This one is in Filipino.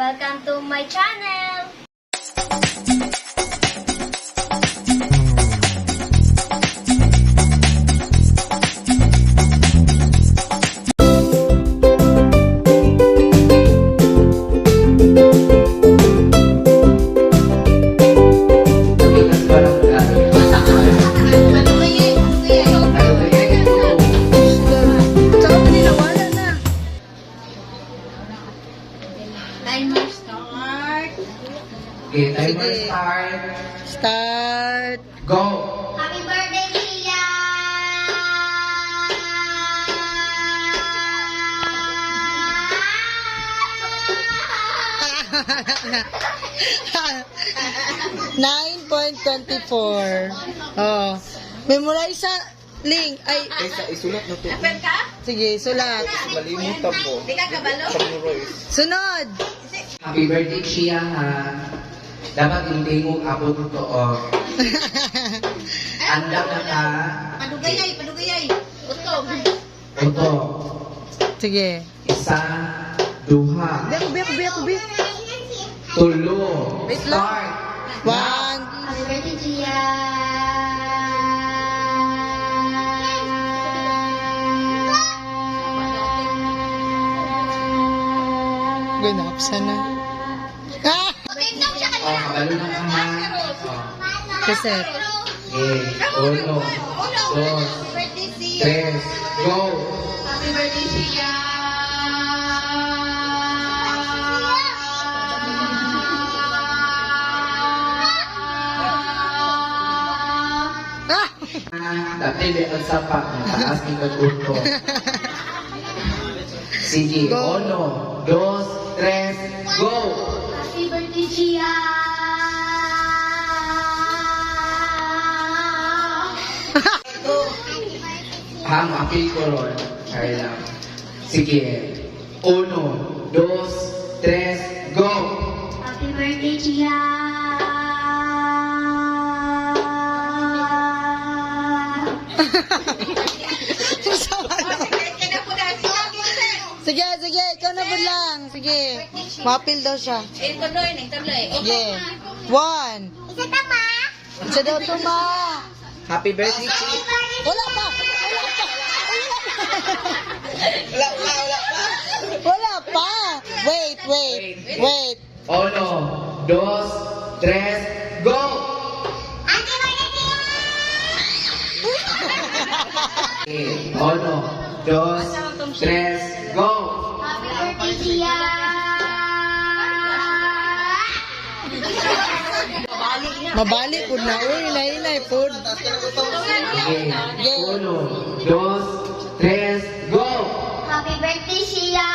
Welcome to my channel! Timer start. Okay, timer start. Start. Go! Happy birthday, Tia! 9.24. Oh. Memorize sa link. Ay, Isulat na to. sige, sulat. Malimutan po. Pag-memorize. Sunod. Happy birthday, Chia, ha? Dapat hindi mo abot to, oh. Anda na ka. Padugayay! Utog! Ito. Sige. Isa, duha, Biyak. tulo. Wait lang. Start. 1. Happy birthday, Tia! Ganap sana. Ah! Oh, kabalo na ka, ha? Oh. Kaset. Okay. Uno, dos, tres, go! Happy birthday, Tia! Ah! Dati may ang sapa, mataas ni kaguto. Sige, Go. uno, dos, tres, go! Happy birthday, Tia! Hang, apil ko ron. Kaya lang. Sige, uno, dos, tres, go! Happy birthday, Tia! Sige, ikaw na po lang. Sige. Mapil daw siya. Sige. 1. Isa daw to, ma. Happy birthday, Chi! Wala pa. Wala pa. Wait. Uno, dos, tres, go! Okay, uno, dos, tres, go! Happy birthday, Tia! Mabalik po na. Uy, inay po. Okay, uno, dos, tres, go! Happy birthday, Tia!